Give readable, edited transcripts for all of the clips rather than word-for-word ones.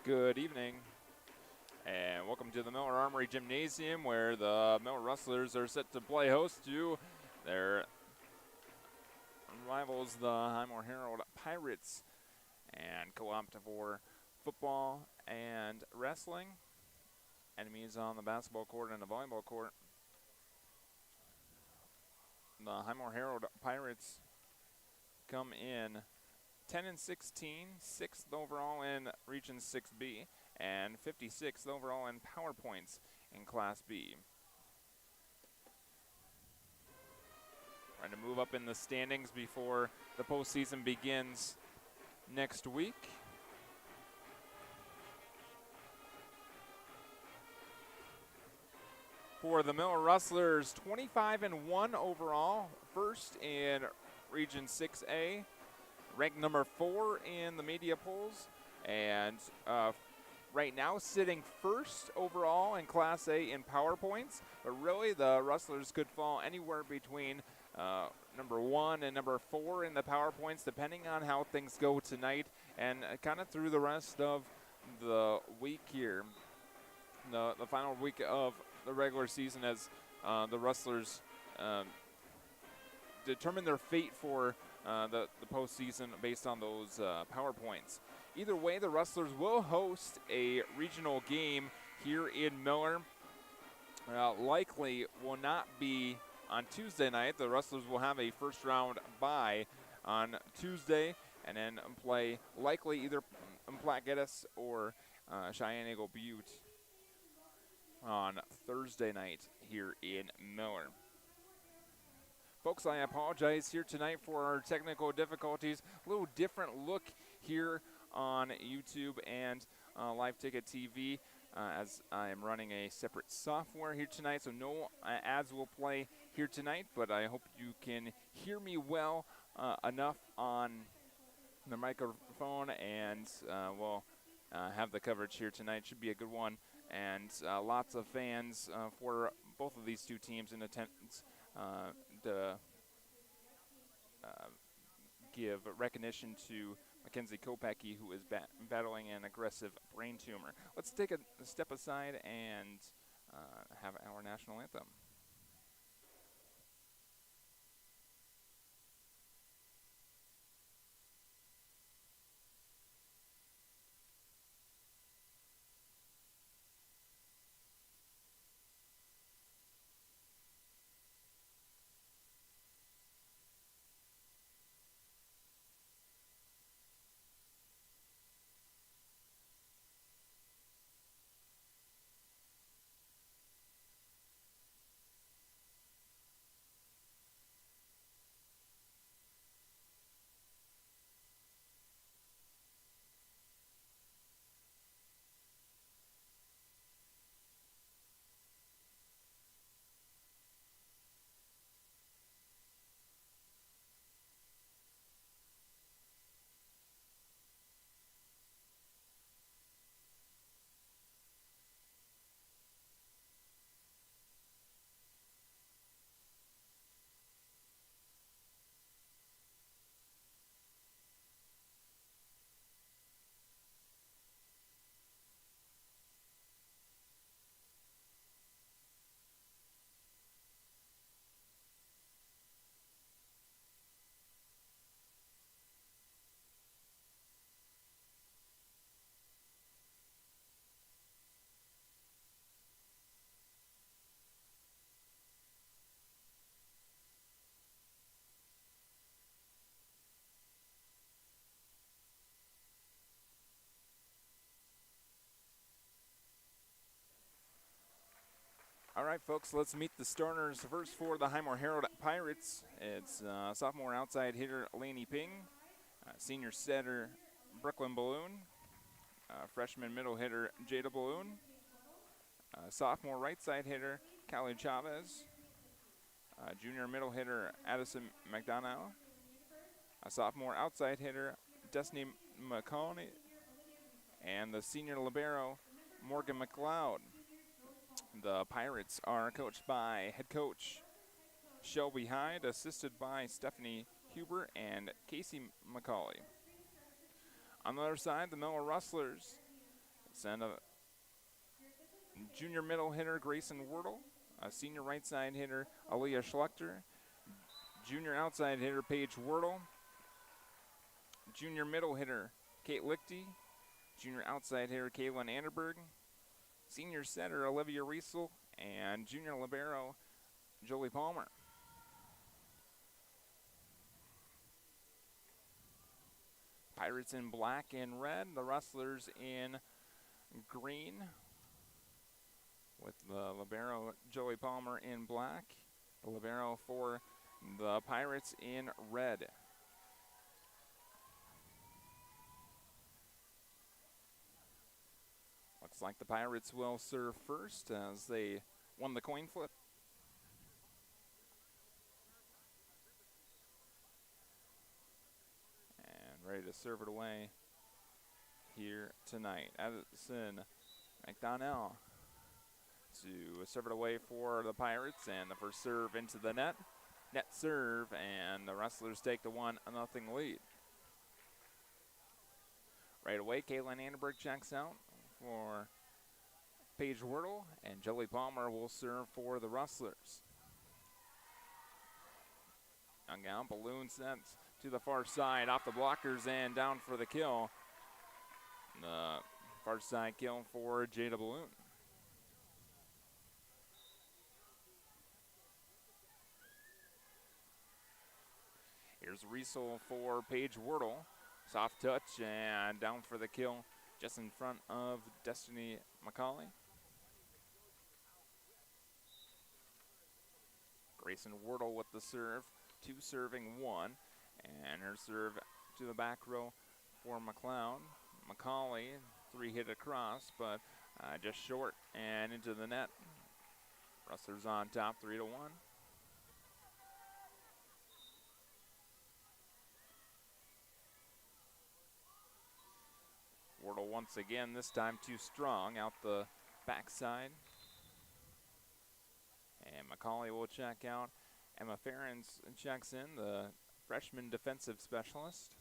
Good evening, and welcome to the Miller Armory Gymnasium, where the Miller Rustlers are set to play host to their rivals, the Highmore-Harrold Pirates, and co-op for football and wrestling. Enemies on the basketball court and the volleyball court. The Highmore-Harrold Pirates come in 10-16, 6th overall in Region 6B, and 56th overall in power points in Class B. Trying to move up in the standings before the postseason begins next week. For the Miller Rustlers, 25-1 overall, first in Region 6A, ranked number 4 in the media polls, and right now sitting first overall in Class A in power points. But really, the Rustlers could fall anywhere between number 1 and number 4 in the power points, depending on how things go tonight and kind of through the rest of the week here. The final week of the regular season, as the Rustlers determine their fate for the postseason based on those power points. Either way, the Rustlers will host a regional game here in Miller. Likely will not be on Tuesday night. The Rustlers will have a first round bye on Tuesday and then play likely either Platte Geddes or Cheyenne Eagle Butte on Thursday night here in Miller. Folks, I apologize here tonight for our technical difficulties. A little different look here on YouTube and Live Ticket TV as I am running a separate software here tonight, so no ads will play here tonight, but I hope you can hear me well enough on the microphone, and we'll have the coverage here tonight. Should be a good one, and lots of fans for both of these two teams in attendance to give recognition to Mackenzie Kopecki, who is battling an aggressive brain tumor. Let's take a step aside and have our national anthem. All right, folks, let's meet the starters. First for the Highmore-Harrold Pirates, it's sophomore outside hitter Laney Ping, senior setter Brooklyn Balloon, freshman middle hitter Jada Balloon, sophomore right side hitter Callie Chavez, junior middle hitter Addison McDonough, a sophomore outside hitter Destiny McConney, and the senior libero Morgan McLeod. The Pirates are coached by head coach Shelby Hyde, assisted by Stephanie Huber and Casey McCauley. On the other side, the Miller Rustlers send a junior middle hitter Grayson Wordle, a senior right side hitter Aaliyah Schlechter, junior outside hitter Paige Wordle, junior middle hitter Kate Lichty, junior outside hitter Kaylin Anderberg, senior setter Olivia Riesel, and junior libero Jolie Palmer. Pirates in black and red, the Rustlers in green, with the libero Joey Palmer in black, the libero for the Pirates in red. Looks like the Pirates will serve first as they won the coin flip. And ready to serve it away here tonight. Addison McDonnell to serve it away for the Pirates, and the first serve into the net. Net serve, and the Rustlers take the 1-0 lead. Right away, Caitlin Anderberg checks out for Paige Wordle, and Jolie Palmer will serve for the Rustlers. Young balloon sent to the far side, off the blockers and down for the kill. The far side kill for Jada Balloon. Here's Riesel for Paige Wordle. Soft touch and down for the kill, just in front of Destiny McCauley. Grayson Wordle with the serve, 2 serving 1, and her serve to the back row for McLeod. McCauley, 3 hit across, but just short and into the net. Rustlers on top, 3-1. Wordle once again, this time too strong, out the backside. And McCauley will check out. Emma Ferens checks in, the freshman defensive specialist.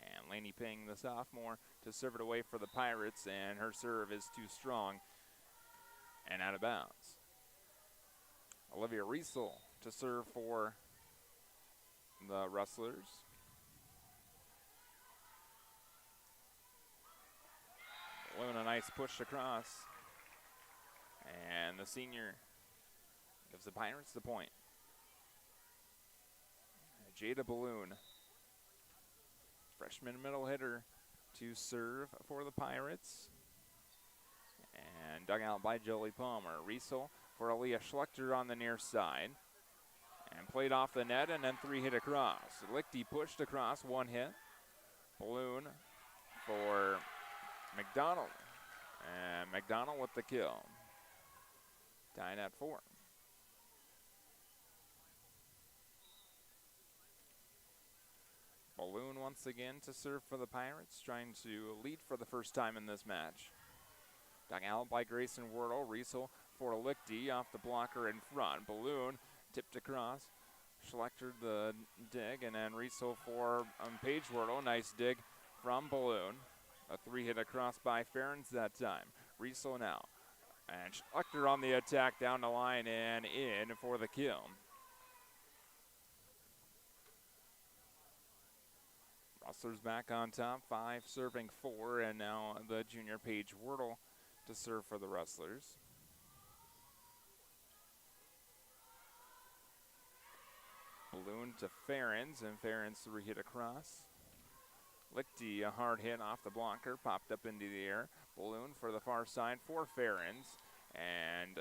And Lainey Ping, the sophomore, to serve it away for the Pirates, and her serve is too strong and out of bounds. Olivia Riesel to serve for the Rustlers. Balloon, a nice push across. And the senior gives the Pirates the point. Jada Balloon, freshman middle hitter, to serve for the Pirates. And dug out by Jolie Palmer. Riesel for Aaliyah Schlechter on the near side. And played off the net and then 3 hit across. Lichty pushed across, 1 hit. Balloon for McDonald. And McDonald with the kill. Tying at 4. Balloon once again to serve for the Pirates, trying to lead for the first time in this match. Dug out by Grayson Wordle. Riesel for Lichty off the blocker in front. Balloon tipped across. Schlechter the dig, and then Riesel for Paige Wordle. Nice dig from Balloon. A 3 hit across by Ferens that time. Riesel now. And Schlechter on the attack down the line and in for the kill. Rustlers back on top, 5 serving 4, and now the junior Paige Wordle to serve for the Rustlers. Balloon to Ferens, and Ferens 3 hit across. Lichty, a hard hit off the blocker, popped up into the air. Balloon for the far side for Ferens, and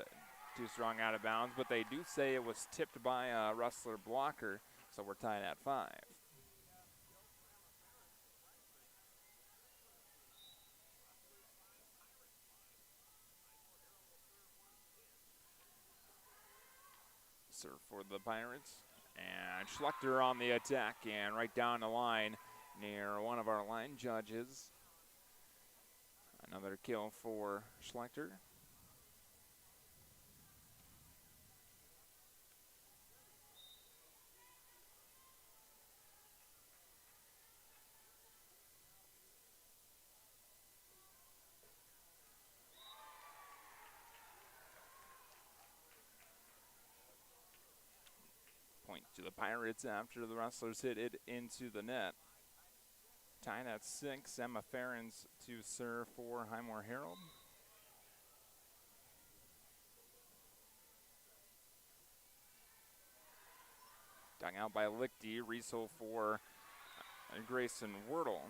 too strong out of bounds, but they do say it was tipped by a Rustler blocker, so we're tied at 5. Serve for the Pirates, and Schlechter on the attack, and right down the line near one of our line judges. Another kill for Schlechter. to the Pirates after the Rustlers hit it into the net. Tied at 6, Emma Ferens to serve for Highmore-Harrold. Dug out by Lichty, Riesel for Grayson Wordle.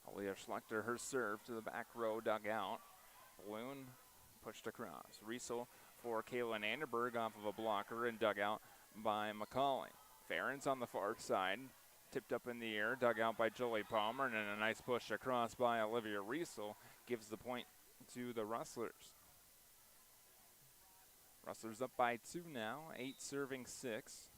Aaliyah Schlechter, her serve to the back row, dug out. Balloon pushed across. Riesel for Kaylin Anderberg off of a blocker and dug out by McCauley. Ferens on the far side, tipped up in the air, dug out by Jolie Palmer, and then a nice push across by Olivia Riesel gives the point to the Rustlers. Rustlers up by 2 now, 8 serving 6.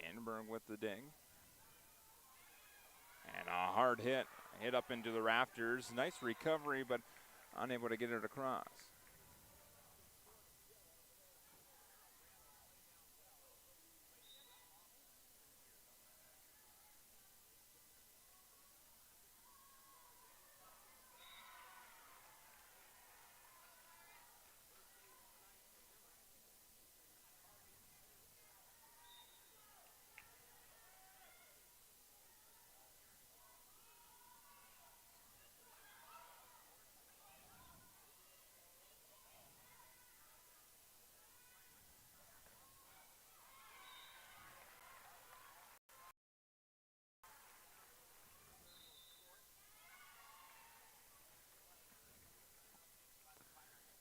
Anderberg with the ding. And a hard hit up into the rafters. Nice recovery, but unable to get it across.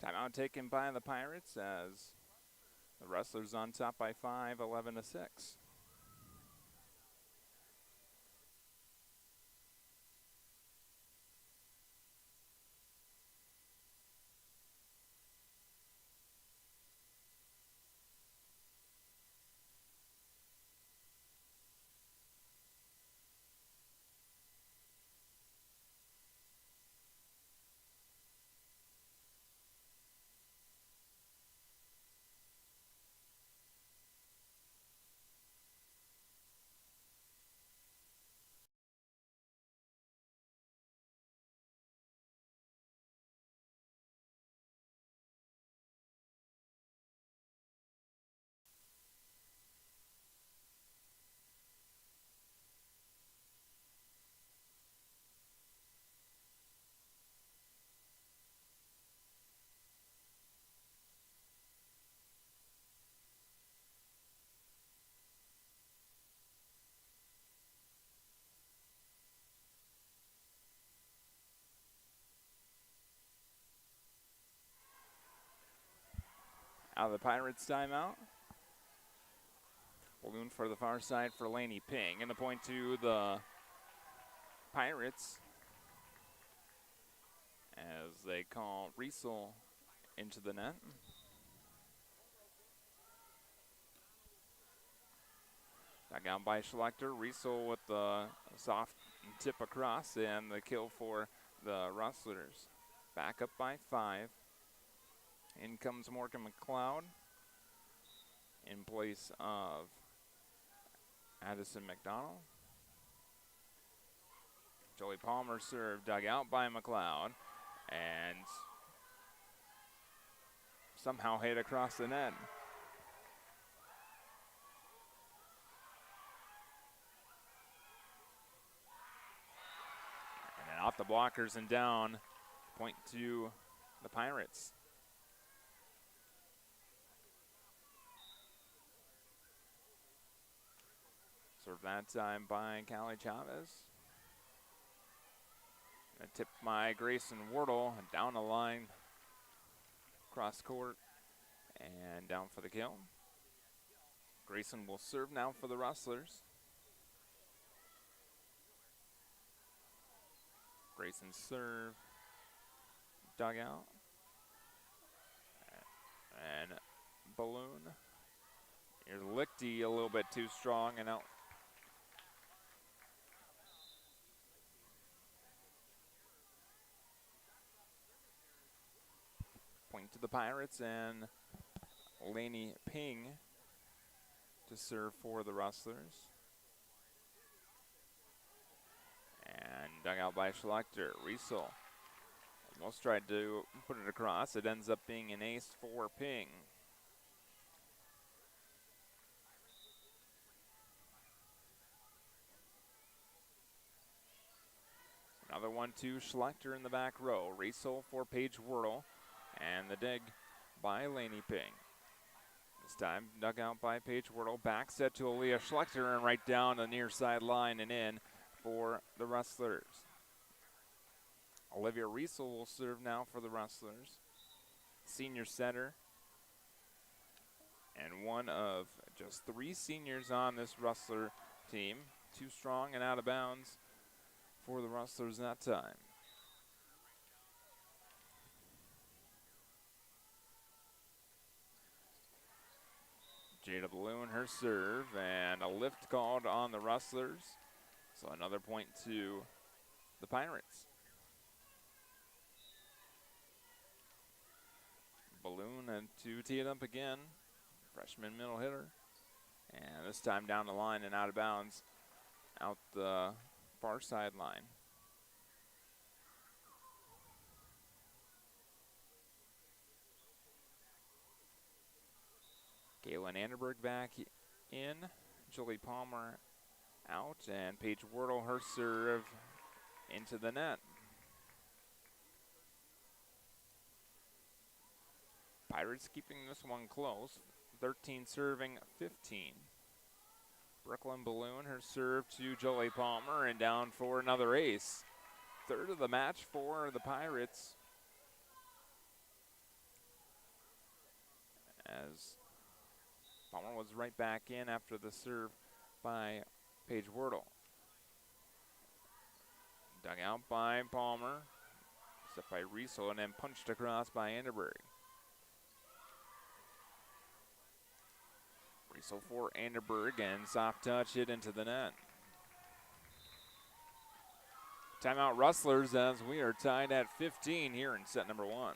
Timeout taken by the Pirates as the Rustlers on top by 5, 11-6. Out of the Pirates timeout. Balloon for the far side for Laney Ping. And the point to the Pirates as they call Riesel into the net. Dug out by Schlechter. Riesel with the soft tip across and the kill for the Rustlers. Back up by 5. In comes Morgan McLeod in place of Addison McDonald. Joey Palmer served, dug out by McLeod, and somehow hit across the net. And then off the blockers and down, point to the Pirates. Served that time by Callie Chavez. A tip by Grayson Wardle down the line, cross court, and down for the kill. Grayson will serve now for the Rustlers. Grayson's serve, dug out, and Balloon. Here's Lichty a little bit too strong and out. to the Pirates, and Laney Ping to serve for the Rustlers. And dug out by Schlechter. Riesel almost tried to put it across. It ends up being an ace for Ping. Another 1-2 Schlechter in the back row. Riesel for Paige Wordle. And the dig by Laney Ping. This time dug out by Paige Wordle. Back set to Aaliyah Schlechter and right down the near sideline and in for the Rustlers. Olivia Riesel will serve now for the Rustlers. Senior setter. And one of just 3 seniors on this Rustler team. Too strong and out of bounds for the Rustlers that time. Jada Balloon, her serve, and a lift called on the Rustlers. So another point to the Pirates. Balloon and to tee it up again. Freshman middle hitter. And this time down the line and out of bounds. Out the far sideline. Galen Anderberg back in. Julie Palmer out. And Paige Wordle, her serve into the net. Pirates keeping this one close. 13 serving 15. Brooklyn Balloon, her serve to Jolie Palmer, and down for another ace. Third of the match for the Pirates. As Palmer was right back in after the serve by Paige Wordle. Dug out by Palmer, set by Riesel, and then punched across by Anderberg. Riesel for Anderberg, and soft touch it into the net. Timeout Rustlers as we are tied at 15 here in set number 1.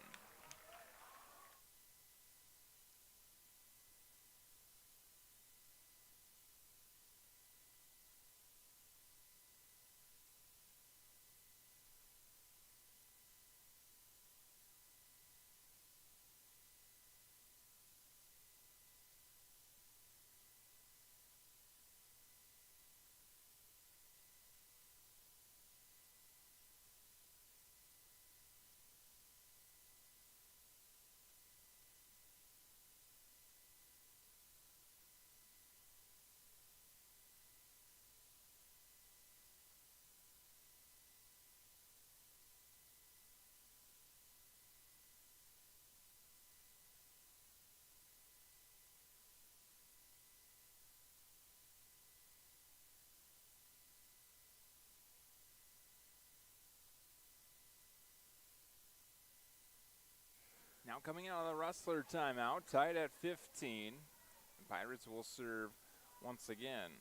Now coming out of the Rustler timeout, tied at 15. The Pirates will serve once again.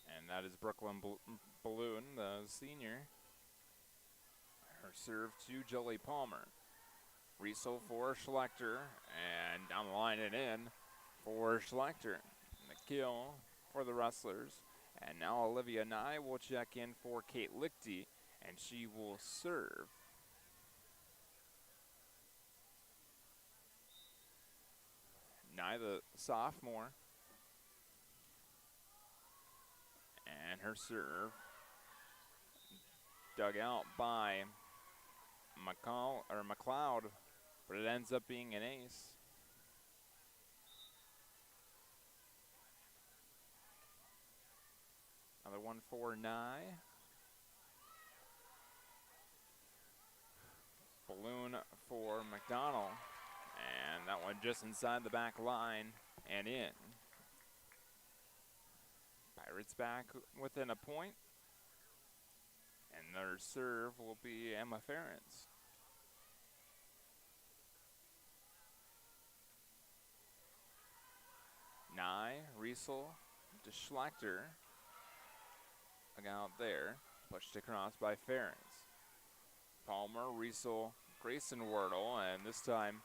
And that is Brooklyn Balloon, the senior. Her serve to Jolie Palmer. Riesel for Schlechter, and down the line and in for Schlechter. And the kill for the Rustlers. And now Olivia Nye will check in for Kate Lichty, and she will serve. Nye, the sophomore, and her serve dug out by McLeod, but it ends up being an ace. Another one for Nye. Balloon for McDonald. And that one just inside the back line and in. Pirates back within a point. And their serve will be Emma Ferentz. Nye, Riesel to Schlechter. Look out there. Pushed across by Ferentz. Palmer, Riesel Grayson Wordle, and this time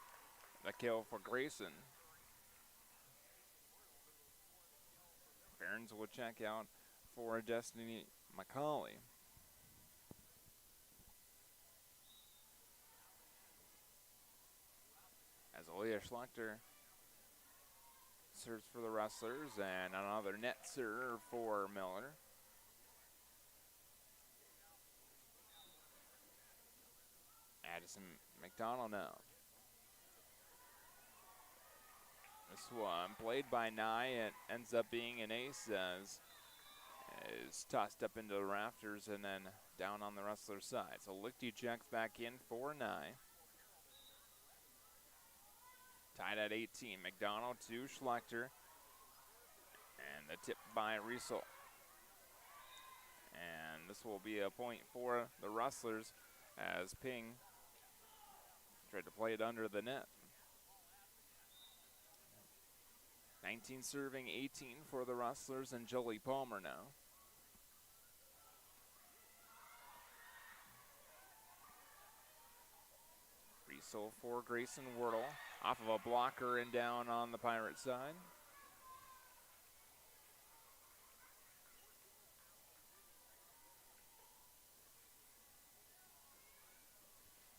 the kill for Grayson. Barons will check out for Destiny McCauley. As Aaliyah Schlechter serves for the Rustlers, and another net serve for Miller. Addison McDonald now. This one played by Nye, it ends up being an ace as is tossed up into the rafters and then down on the Rustlers side. So Lichty checks back in for Nye. Tied at 18, McDonald to Schlechter. And the tip by Riesel. And this will be a point for the Rustlers as Ping tried to play it under the net. 19 serving, 18 for the Rustlers, and Jolie Palmer now. Riesel for Grayson Wordle. Off of a blocker and down on the Pirate side.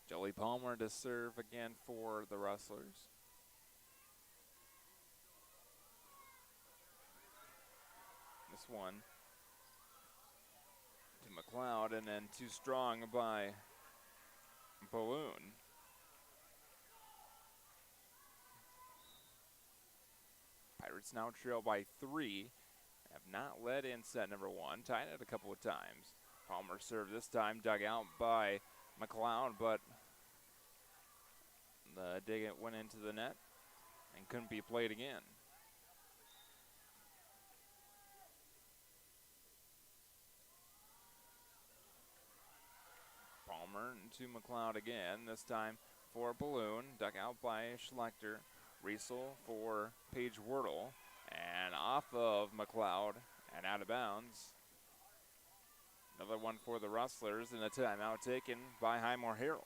Jolie Palmer to serve again for the Rustlers. This one to McLeod, and then too strong by Balloon. Pirates now trail by 3. Have not led in set number 1. Tied it a couple of times. Palmer served this time, dug out by McLeod, but the dig it went into the net and couldn't be played again. Palmer to McLeod again, this time for Balloon, dug out by Schlechter. Riesel for Paige Wordle, and off of McLeod and out of bounds. Another one for the Rustlers, and a timeout taken by Highmore-Harrold.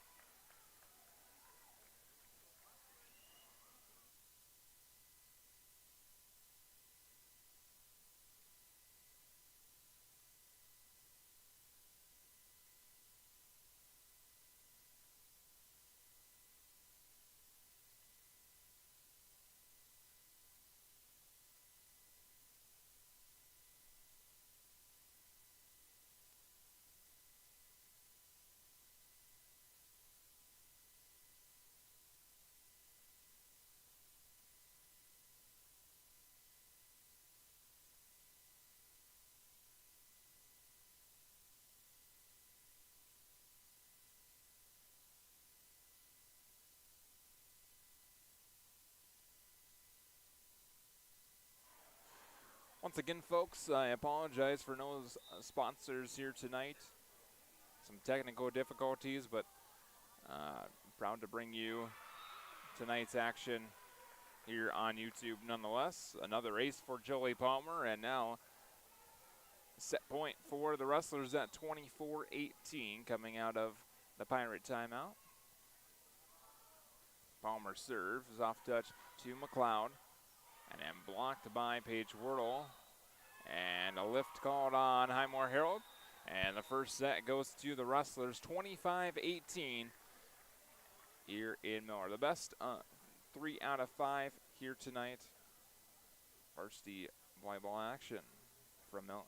Once again, folks, I apologize for no sponsors here tonight. Some technical difficulties, but proud to bring you tonight's action here on YouTube nonetheless. Another ace for Jolie Palmer, and now set point for the Rustlers at 24-18 coming out of the Pirate timeout. Palmer serves off touch to McLeod. And then blocked by Paige Wordle. And a lift called on Highmore-Harrold. And the first set goes to the Rustlers, 25-18 here in Miller. The best 3 out of 5 here tonight. Varsity volleyball action from Miller.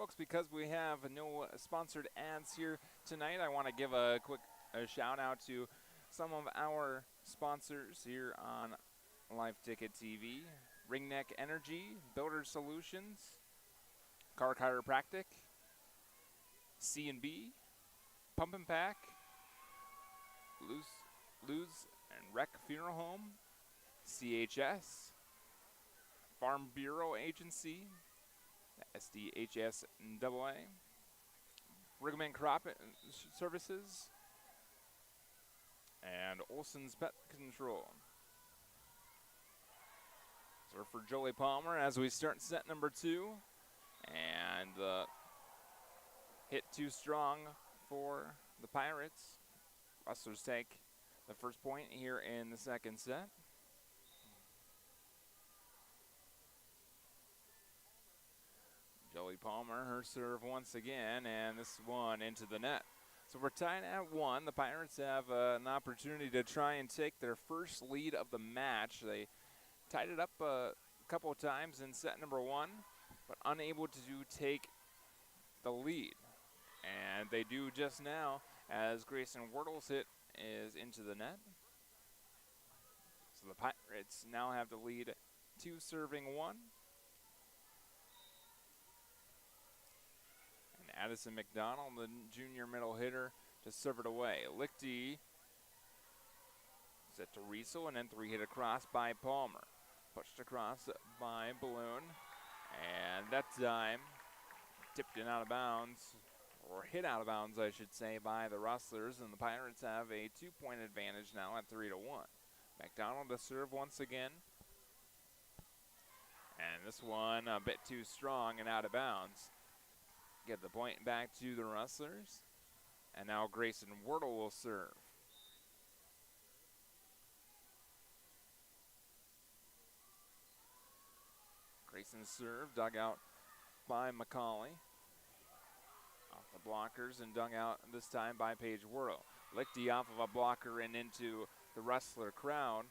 folks, because we have no sponsored ads here tonight, I want to give a quick shout out to some of our sponsors here on Live Ticket TV. Ringneck Energy, Builder Solutions, Car Chiropractic, C&B, Pump and Pack, Luz and Rec Funeral Home, CHS, Farm Bureau Agency, SDHS-AA, Brigman Crop Services, and Olson's Pet Control. So for Joey Palmer as we start set number 2, and hit too strong for the Pirates. Rustlers take the first point here in the second set. Joey Palmer, her serve once again, and this one into the net. So we're tied at 1. The Pirates have an opportunity to try and take their first lead of the match. They tied it up a couple of times in set number 1, but unable to take the lead. And they do just now as Grayson Wardle's hit is into the net. So the Pirates now have the lead 2 serving 1. And Addison McDonald, the junior middle hitter, to serve it away. Lichty set to Riesel, and then 3 hit across by Palmer. Pushed across by Balloon, and that time tipped in out of bounds, or hit out of bounds, I should say, by the Rustlers, and the Pirates have a 2-point advantage now at 3-1. McDonald to serve once again, and this one a bit too strong and out of bounds. Get the point back to the Rustlers, and now Grayson Wardle will serve. Grayson's serve dug out by McCauley. Off the blockers and dug out this time by Paige Wardle. Lichty off of a blocker and into the Rustler crowd.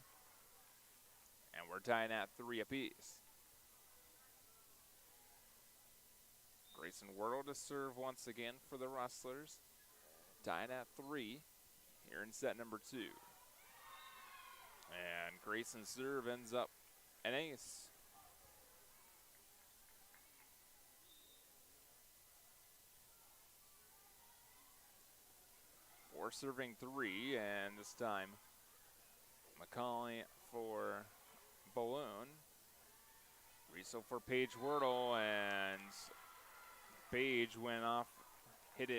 And we're tied at 3 apiece. Grayson Wardle to serve once again for the Rustlers. Tied at 3 here in set number 2. And Grayson's serve ends up an ace. We're serving 3, and this time McCauley for Balloon. Riesel for Paige Wardle, and Paige went off, hit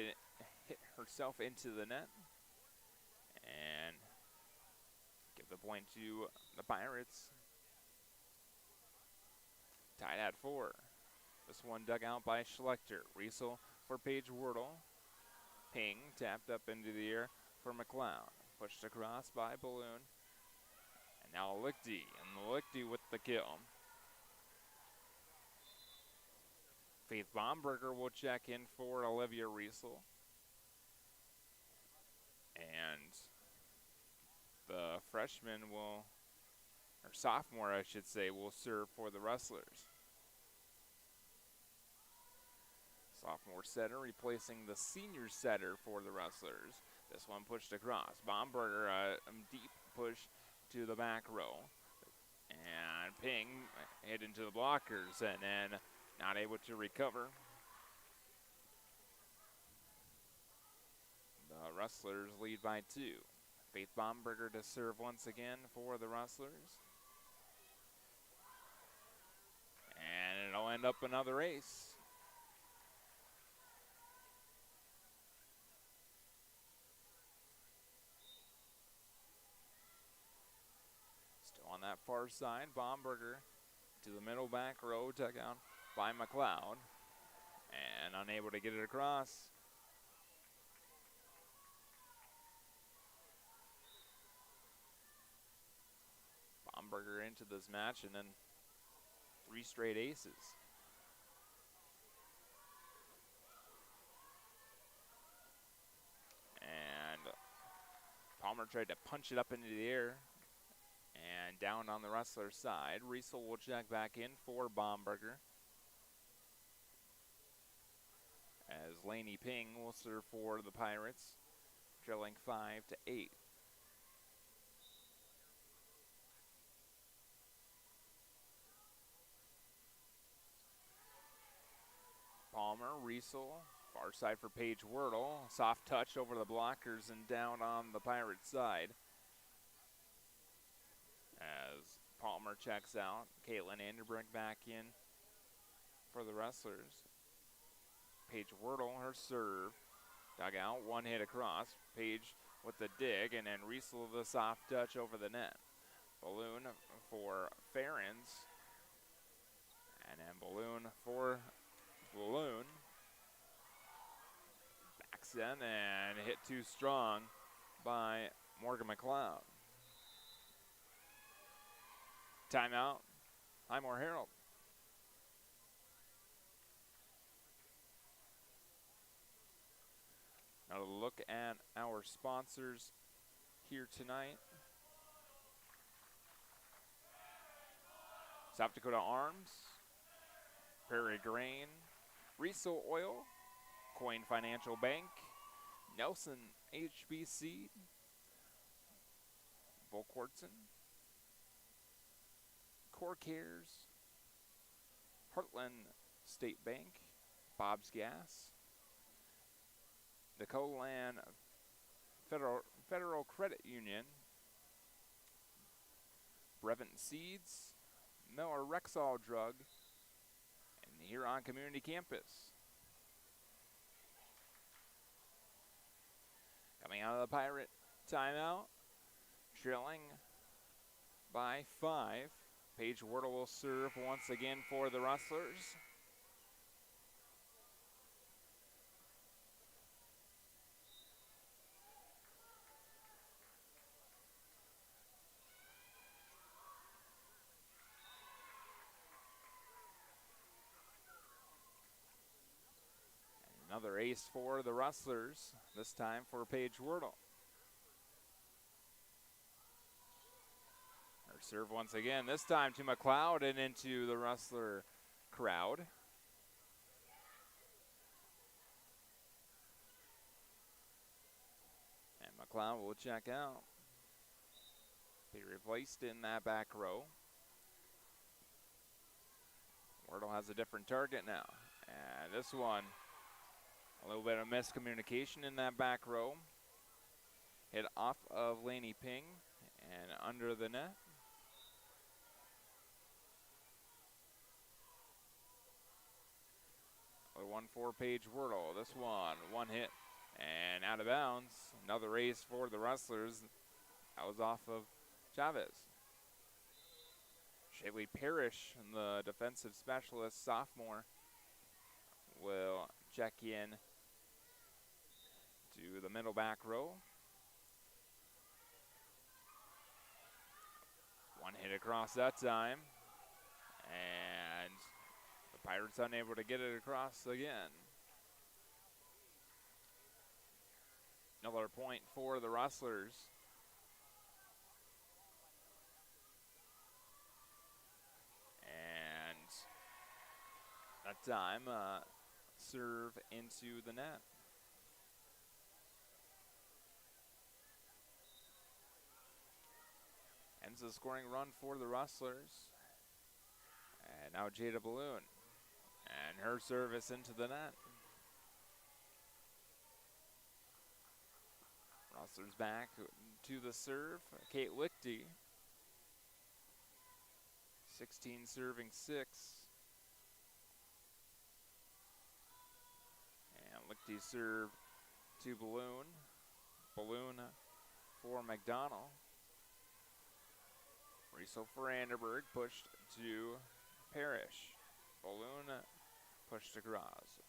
herself into the net, and give the point to the Pirates. Tied at 4. This one dug out by Schlechter. Riesel for Paige Wardle. Ping tapped up into the air for McLeod. Pushed across by Balloon. And now Lichty, and Lichty with the kill. Faith Baumberger will check in for Olivia Riesel. And the freshman will, or sophomore I should say, will serve for the Rustlers. Sophomore setter replacing the senior setter for the Rustlers. This one pushed across. Baumberger, a deep push to the back row. And Ping hit into the blockers and then not able to recover. The Rustlers lead by 2. Faith Baumberger to serve once again for the Rustlers. And it'll end up another ace. On that far side, Baumberger to the middle back row, dug out by McLeod, and unable to get it across. Baumberger into this match, and then 3 straight aces. And Palmer tried to punch it up into the air. And down on the Rustler side, Riesel will check back in for Baumberger. Laney Ping will serve for the Pirates, trailing 5-8. Palmer, Riesel, far side for Paige Wordle. Soft touch over the blockers and down on the Pirates side. As Palmer checks out, Caitlin Anderbrink back in for the Rustlers. Paige Wordle, her serve. Dug out, one hit across. Paige with the dig, and then Riesel the soft touch over the net. Balloon for Ferens. And then Balloon for Balloon. Backs in and hit too strong by Morgan McLeod. Timeout, Highmore-Harrold. Now to look at our sponsors here tonight. South Dakota Arms, Prairie Grain, Riesel Oil, Coin Financial Bank, Nelson HBC, Volquartsen, Core Cares, Heartland State Bank, Bob's Gas, the Colan Federal Credit Union, Brevant Seeds, Miller Rexall Drug, and the Huron Community Campus. Coming out of the Pirate timeout, trailing by 5. Paige Wordle will serve once again for the Rustlers. Another ace for the Rustlers, this time for Paige Wordle. Her serve once again, this time to McLeod and into the Rustler crowd. And McLeod will check out. Be replaced in that back row. Wordle has a different target now. And this one, a little bit of miscommunication in that back row. Hit off of Laney Ping and under the net. A 1-4 Paige Wordle. This one hit and out of bounds. Another ace for the Rustlers. That was off of Chavez. Shaylee Parrish, the defensive specialist sophomore, will check in to the middle back row. One hit across that time. And the Pirates unable to get it across again. Another point for the Rustlers. And that time, serve into the net. Ends the scoring run for the Rustlers. And now Jada Balloon. And her service into the net. Rustlers back to the serve. Kate Lichty. 16 serving 6. And Lichty serve to Balloon. Balloon for McDonald. Riesel for Anderberg, pushed to Parrish. Balloon pushed across.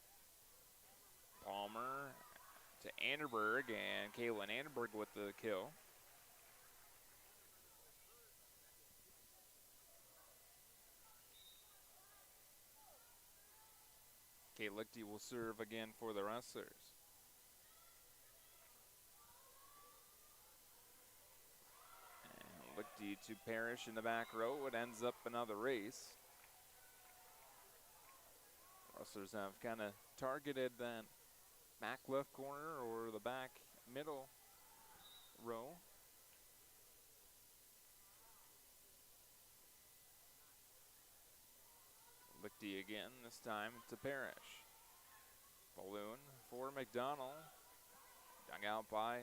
Palmer to Anderberg, and Kaylin Anderberg with the kill. Kate Lichty will serve again for the Rustlers. Lichty to Parrish in the back row. It ends up another race. Rustlers have kind of targeted that back left corner or the back middle row. Lichty again, this time to Parrish. Balloon for McDonald. Dug out by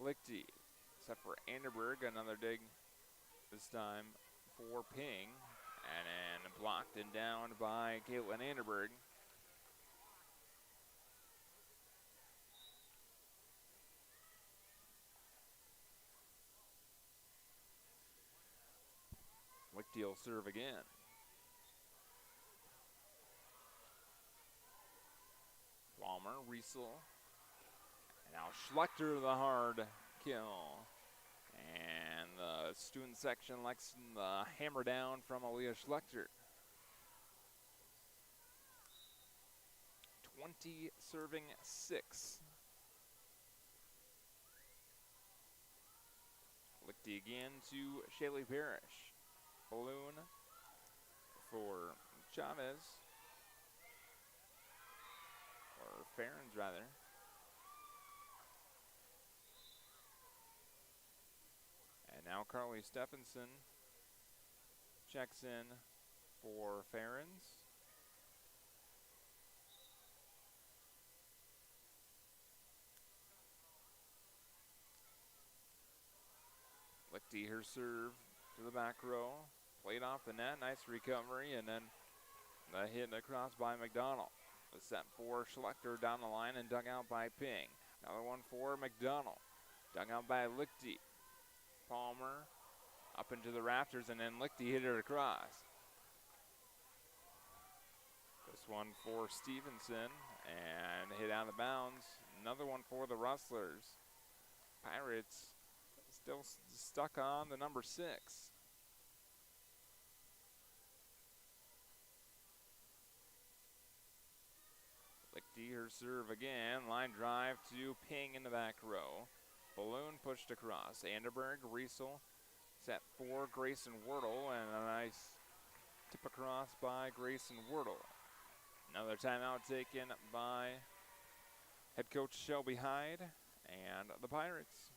Lichty. Set for Anderberg, another dig this time for Ping. And then blocked and down by Caitlin Anderberg. Lichty will serve again. Palmer, Riesel. And now Schlechter, the hard kill. And the student section likes the hammer down from Aaliyah Schlechter. 20 serving 6. Lichty again to Shaylee Parrish. Balloon for Chavez. Or Farrens, rather. And now Carly Stephenson checks in for Farrens. Lichty, her serve to the back row. Played off the net, nice recovery, and then the hit across by McDonald. The set for Schlechter down the line and dug out by Ping. Another one for McDonald. Dug out by Lichty. Palmer up into the rafters, and then Lichty hit it across. This one for Stevenson and hit out of bounds. Another one for the Rustlers. Pirates still stuck on the number 6. Lichty, her serve again. Line drive to Ping in the back row. Balloon pushed across. Anderberg, Riesel, set for Grayson Wordle, and a nice tip across by Grayson Wordle. Another timeout taken by head coach Shelby Hyde and the Pirates.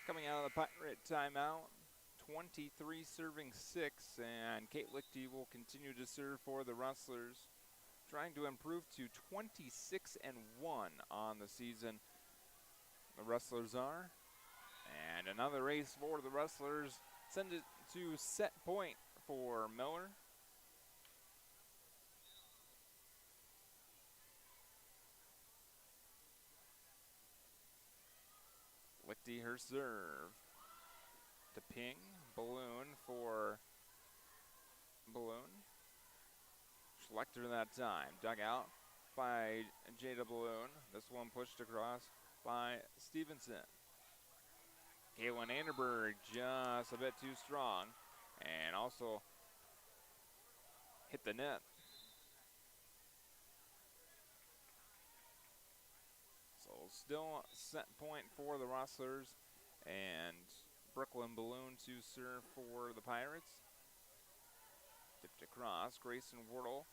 Coming out of the Pirate timeout, 23 serving 6, and Kate Lichty will continue to serve for the Rustlers, trying to improve to 26-1 on the season. The Rustlers are. And another race for the Rustlers. Send it to set point for Miller. Lichty, her serve to Ping. Balloon for Balloon. Schlechter that time. Dug out by Jada Balloon. This one pushed across by Stevenson. Caitlin Anderberg just a bit too strong and also hit the net. So still set point for the Rustlers, and Brooklyn Balloon to serve for the Pirates. Tipped across, Grayson Wordle.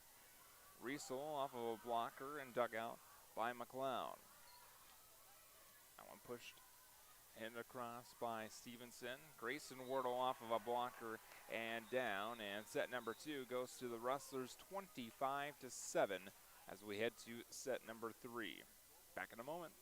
Riesel off of a blocker and dug out by McLeod. That one pushed and across by Stevenson. Grayson Wordle off of a blocker and down, and set number 2 goes to the Rustlers 25-7 as we head to set number 3. Back in a moment.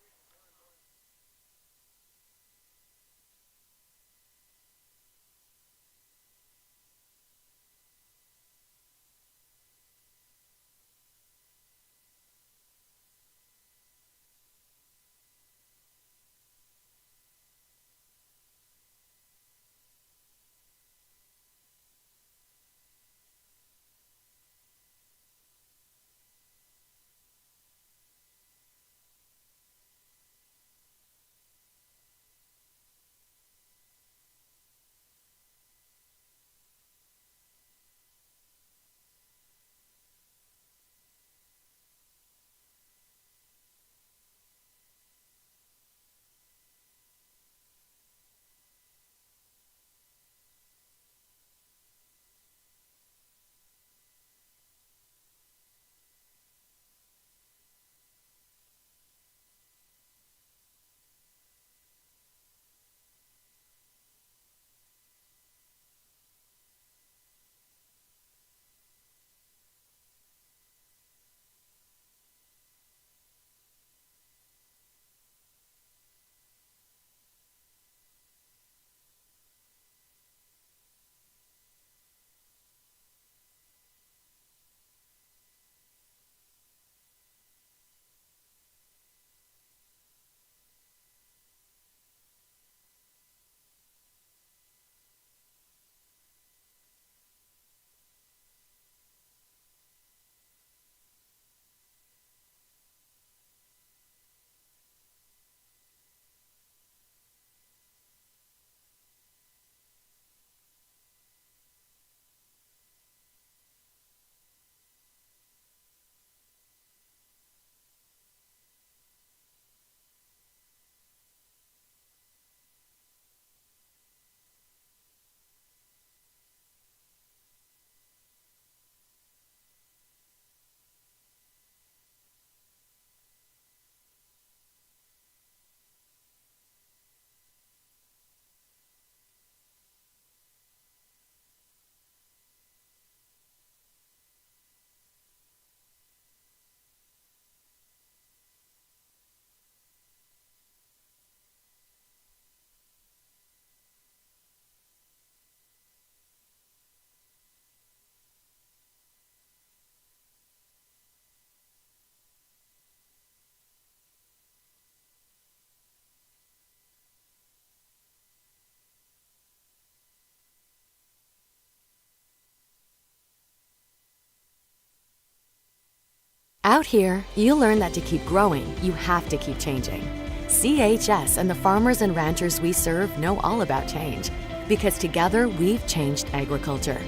Out here, you'll learn that to keep growing, you have to keep changing. CHS and the farmers and ranchers we serve know all about change, because together we've changed agriculture.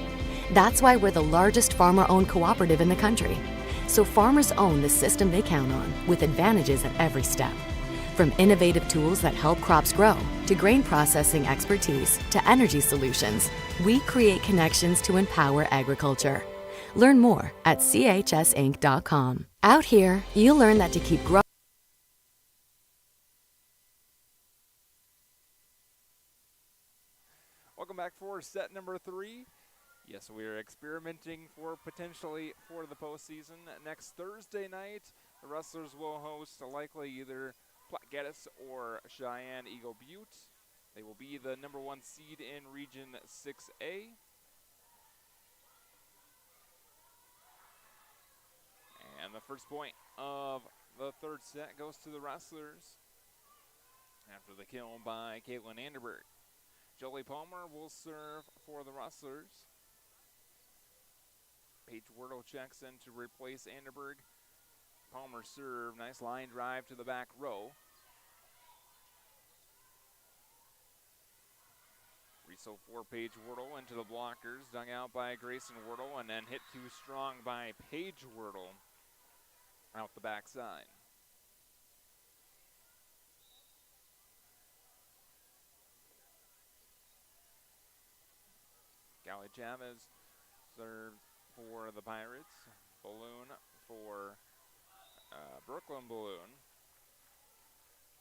That's why we're the largest farmer-owned cooperative in the country. So farmers own the system they count on, with advantages at every step. From innovative tools that help crops grow, to grain processing expertise, to energy solutions, we create connections to empower agriculture. Learn more at chsinc.com. Out here, you'll learn that to keep growing. Welcome back for set number 3. Yes, we are experimenting potentially for the postseason. Next Thursday night, the Rustlers will host likely either Platte Geddes or Cheyenne Eagle Butte. They will be the number 1 seed in Region 6A. And the first point of the third set goes to the Rustlers after the kill by Caitlin Anderberg. Jolie Palmer will serve for the Rustlers. Paige Wordle checks in to replace Anderberg. Palmer serve, nice line drive to the back row. Riesel for Paige Wordle into the blockers, dug out by Grayson Wordle, and then hit too strong by Paige Wordle out the backside. Callie Chavez serves for the Pirates. Balloon for Brooklyn Balloon,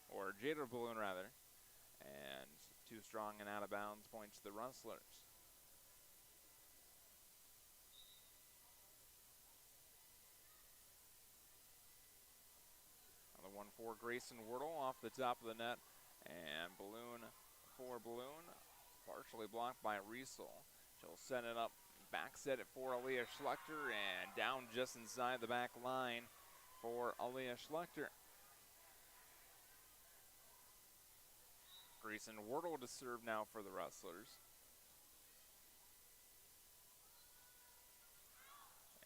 or Jada Balloon rather, and too strong and out of bounds, points to the Rustlers. Another one for Grayson Wordle off the top of the net, and Balloon for Balloon, partially blocked by Riesel. She'll set it up, back set it for Aaliyah Schlechter, and down just inside the back line for Aaliyah Schlechter. Grayson Wordle to serve now for the Rustlers.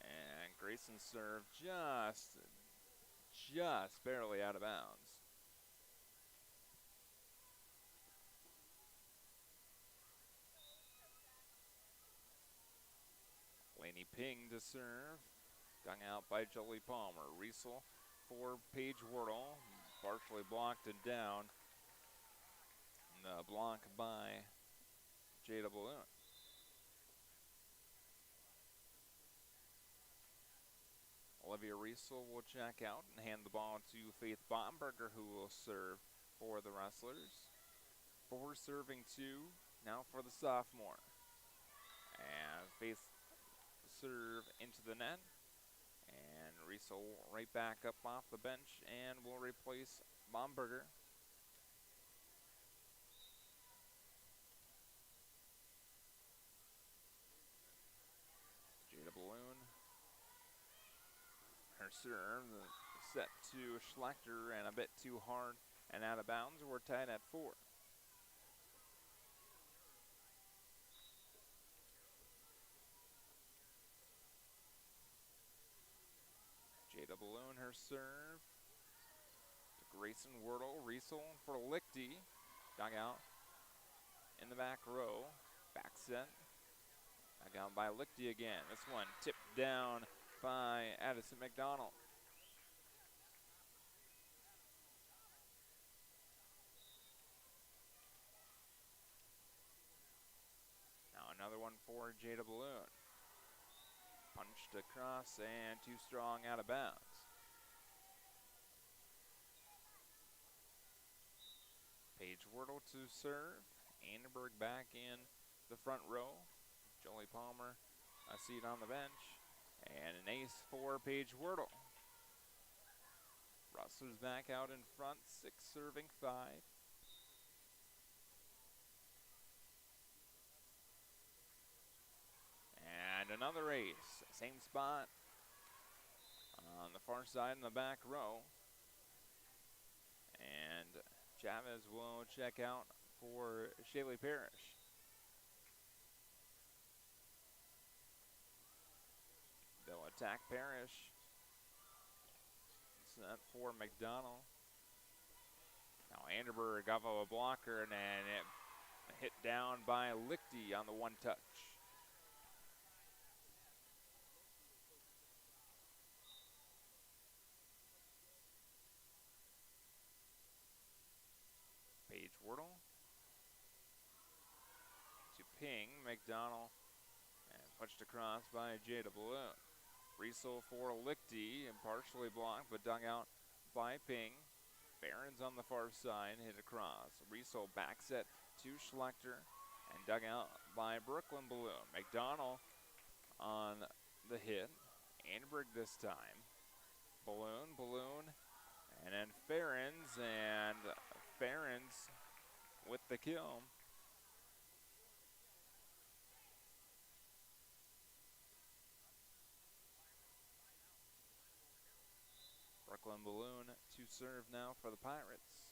And Grayson served just barely out of bounds. Lainey Ping to serve, dug out by Jolie Palmer. Riesel for Paige Wordle, partially blocked and down. And a block by Jada Balloon. Olivia Riesel will check out and hand the ball to Faith Bomberger, who will serve for the Rustlers. 4 serving 2, now for the sophomore. And Faith serve into the net. And Riesel right back up off the bench and will replace Bomberger. Jada Balloon. Her serve set to Schlechter and a bit too hard and out of bounds. We're tied at 4. Jada Balloon, her serve to Grayson Wordle. Riesel for Lichty. Dug out in the back row. Back set. Dug out by Lichty again. This one tipped down by Addison McDonald. Now another one for Jada Balloon. Punched across and too strong out of bounds. Paige Wordle to serve. Anderberg back in the front row. Jolie Palmer a seat on the bench. And an ace for Paige Wordle. Rustlers back out in front, 6 serving 5. And another ace, same spot on the far side in the back row. And Chavez will check out for Shaylee Parrish. They'll attack Parrish. Set for McDonald. Now Anderberg off of a blocker, and then it hit down by Lichty on the one touch. Paige Wardle to Ping. McDonald and punched across by Jada Balloon. Riesel for Lichty and partially blocked, but dug out by Ping. Barons on the far side, hit across. Riesel backs it to Schlechter and dug out by Brooklyn Balloon. McDonald on the hit. Anderberg this time. Balloon, and then Ferens, and Ferens with the kill. Brooklyn Balloon to serve now for the Pirates.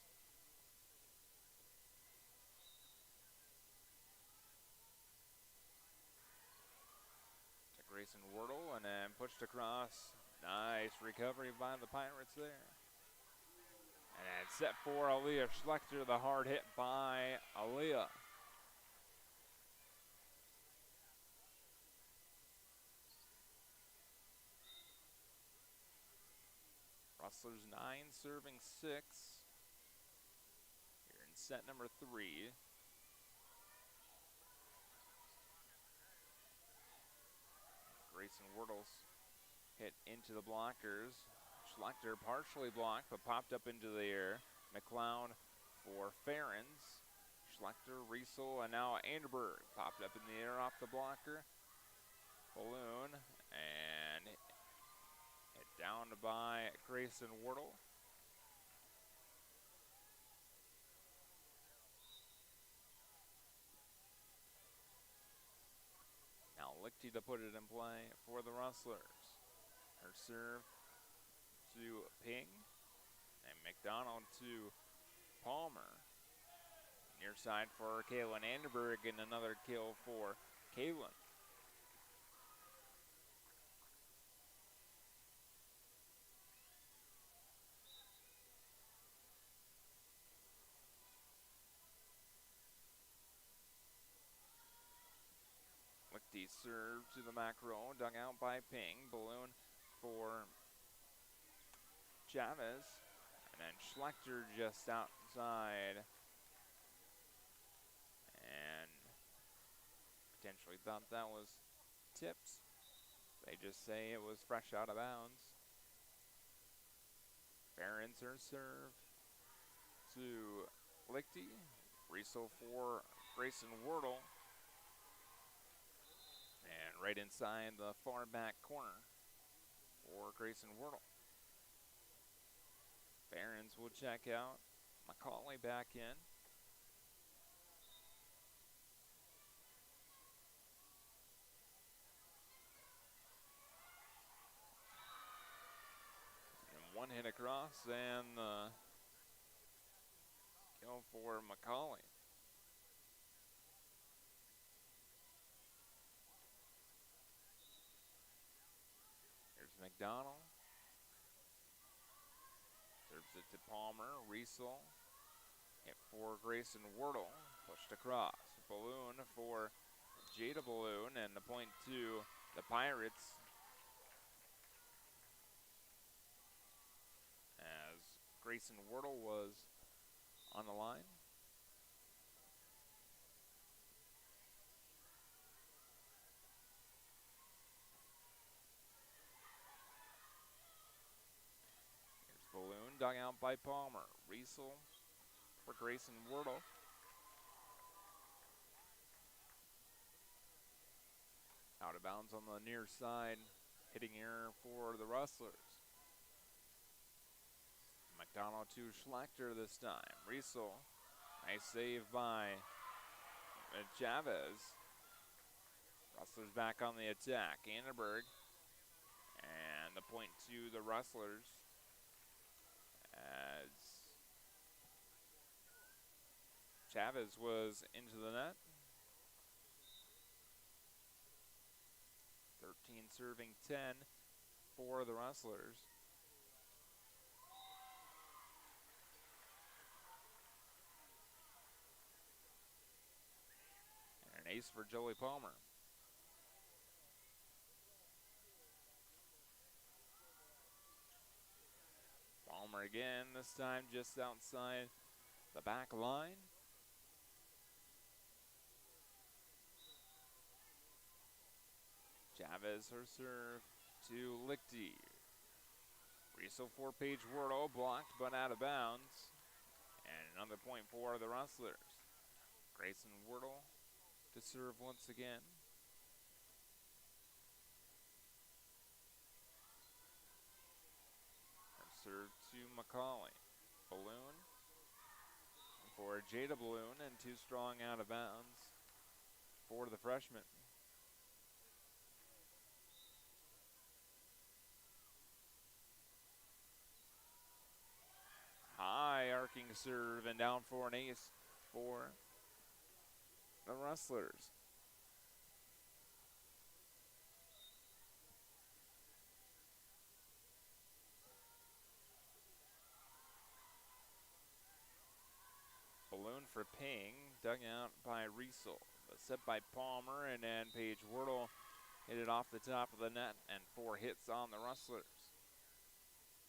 To Grayson Wardle, and then pushed across. Nice recovery by the Pirates there. And then set for Aaliyah Schlechter, the hard hit by Aaliyah. Rustlers 9, serving 6. Here in set number 3. Grayson Wardle's hit into the blockers. Schlechter partially blocked, but popped up into the air. McLeod for Ferens. Schlechter, Riesel, and now Anderberg popped up in the air off the blocker. Balloon, and hit down by Grayson Wardle. Now Lichty to put it in play for the Rustlers. Her serve to Ping, and McDonald to Palmer. Near side for Kaylin Anderberg, and another kill for Kaylin. Lichty serve to the back row, dug out by Ping. Balloon for Chavez, and then Schlechter just outside, and potentially thought that was tips. They just say it was fresh out of bounds. Barons her serve to Lichty. Riesel for Grayson Wardle. And right inside the far back corner for Grayson Wardle. Barons will check out. McCauley back in. And one hit across, and kill for McCauley. Here's McDonald. Serves it to Palmer. Riesel. Hit for Grayson Wardle. Pushed across. Balloon for Jada Balloon, and the point to the Pirates. As Grayson Wardle was on the line. Balloon dug out by Palmer. Riesel for Grayson Wardle. Out of bounds on the near side. Hitting error for the Rustlers. McDonald to Schlechter this time. Riesel. Nice save by Chavez. Rustlers back on the attack. Anderberg. And the point to the Rustlers. As Chavez was into the net. 13 serving 10 for the Rustlers. ace for Joey Palmer. Palmer again, this time just outside the back line. Chavez, her serve to Lichty. Riesel for Paige Wardle, blocked but out of bounds. And another point for the Rustlers. Grayson Wardle to serve once again. Her serve to McCauley. Balloon for Jada Balloon, and too strong out of bounds for the freshman. High arcing serve and down for an ace for the Rustlers. Balloon for Ping, dug out by Riesel, but set by Palmer, and then Paige Wardle hit it off the top of the net, and 4 hits on the Rustlers.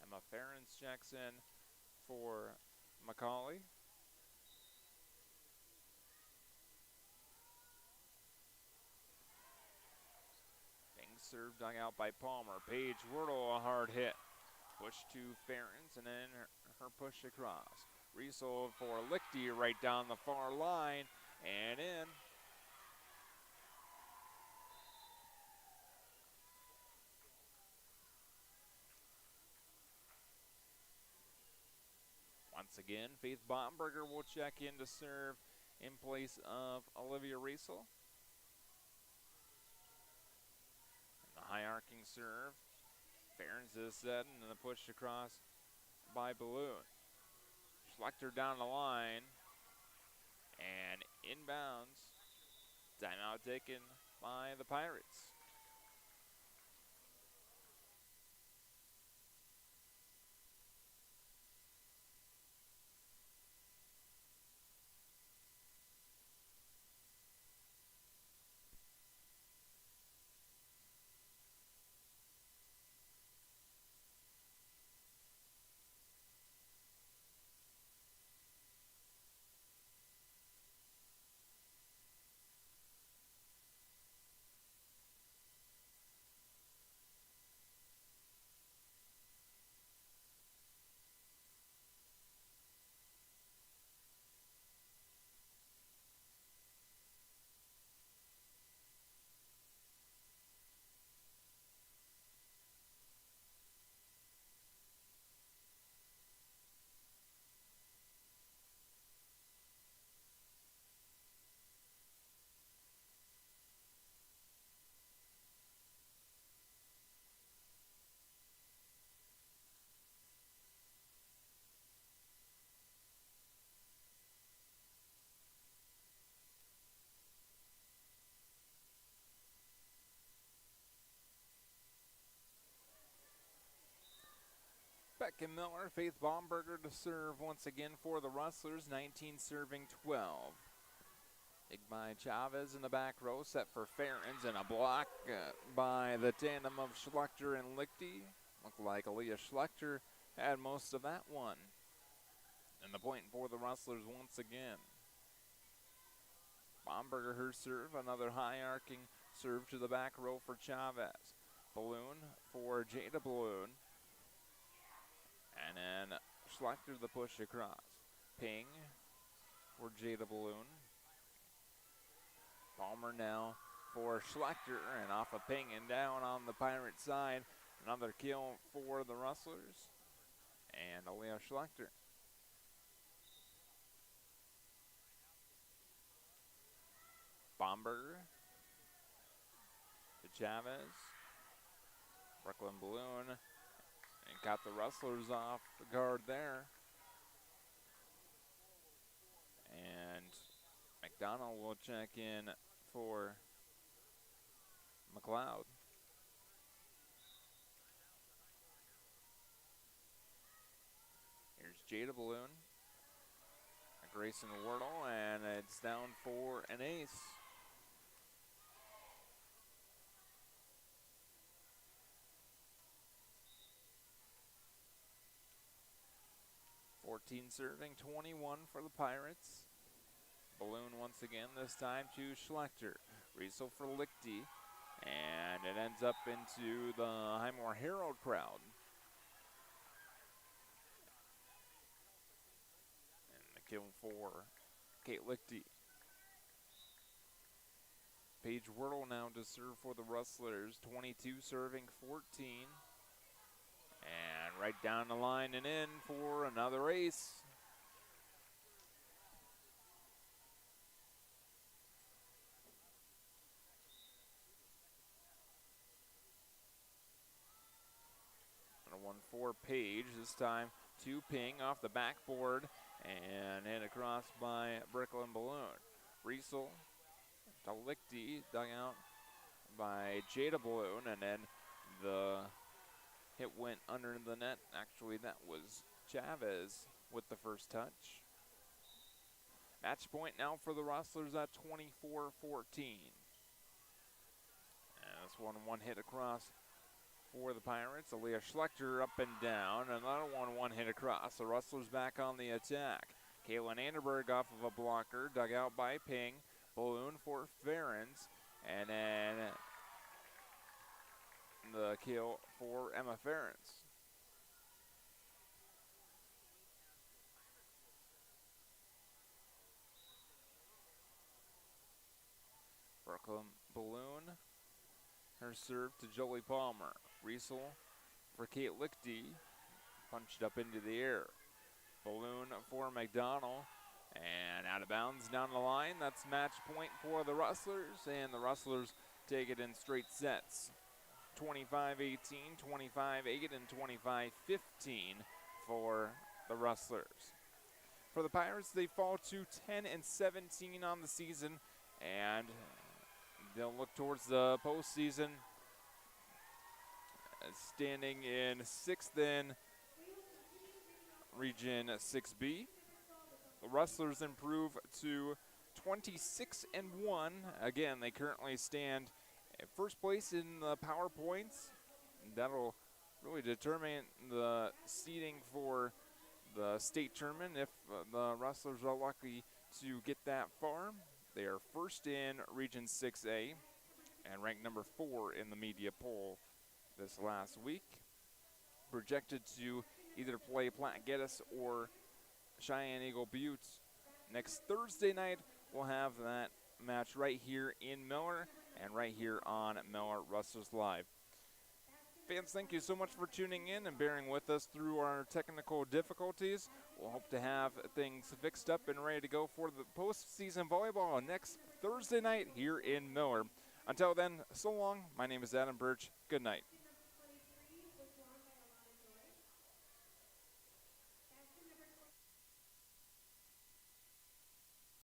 Emma Ferens checks in for McCauley. Ping serve dug out by Palmer. Paige Wardle, a hard hit. Push to Ferens, and then her push across. Riesel for Lichty right down the far line and in. Once again, Faith Bomberger will check in to serve in place of Olivia Riesel. And the high arcing serve. Ferens is set, and then the push across by Balloon. Schlechter down the line, and inbounds. Timeout taken by the Pirates. Becca Miller, Faith Bomberger to serve once again for the Rustlers, 19 serving 12. Big by Chavez in the back row, set for Ferens, and a block by the tandem of Schlechter and Lichty. Looked like Aaliyah Schlechter had most of that one. And the point for the Rustlers once again. Bomberger, her serve, another high arcing serve to the back row for Chavez. Balloon for Jada Balloon. And then Schlechter the push across. Ping for Jada Balloon. Palmer now for Schlechter, and off a Ping and down on the Pirate side. Another kill for the Rustlers. And Aaliyah Schlechter. Bomberger to Chavez. Brooklyn Balloon, and got the Rustlers off the guard there. And McDonald will check in for McLeod. Here's Jada Balloon. Grayson Wardle, and it's down for an ace. 14 serving, 21 for the Pirates. Balloon once again, this time to Schlechter. Riesel for Lichty, and it ends up into the Highmore-Harrold crowd. And the kill for Kate Lichty. Paige Wordle now to serve for the Rustlers, 22 serving 14. And right down the line and in for another ace. And a 1-4 Page, this time to Ping off the backboard and hit across by Bricklin Balloon. Riesel to Lichty, dug out by Jada Balloon, and then the hit went under the net. Actually, that was Chavez with the first touch. Match point now for the Rustlers at 24-14. And this one hit across for the Pirates. Aaliyah Schlechter up and down. Another one hit across. The Rustlers back on the attack. Kaylin Anderberg off of a blocker, dug out by Ping. Balloon for Ferens, and then the kill for Emma Ferens. Brooklyn Balloon, her serve to Jolie Palmer. Riesel for Kate Lichty, punched up into the air. Balloon for McDonald, and out of bounds down the line. That's match point for the Rustlers, and the Rustlers take it in straight sets. 25-18, 25-8, and 25-15 for the Rustlers. For the Pirates, they fall to 10-17 on the season, and they'll look towards the postseason, standing in 6th in Region 6B. The Rustlers improve to 26-1. Again, they currently stand at first place in the power points. That'll really determine the seeding for the state tournament if the Rustlers are lucky to get that far. They are first in Region 6A and ranked number 4 in the media poll this last week. Projected to either play Platte Geddes or Cheyenne Eagle Butte. Next Thursday night, we'll have that match right here in Miller and right here on Miller Rustlers Live. Fans, thank you so much for tuning in and bearing with us through our technical difficulties. We'll hope to have things fixed up and ready to go for the postseason volleyball next Thursday night here in Miller. Until then, so long. My name is Adam Birch. Good night.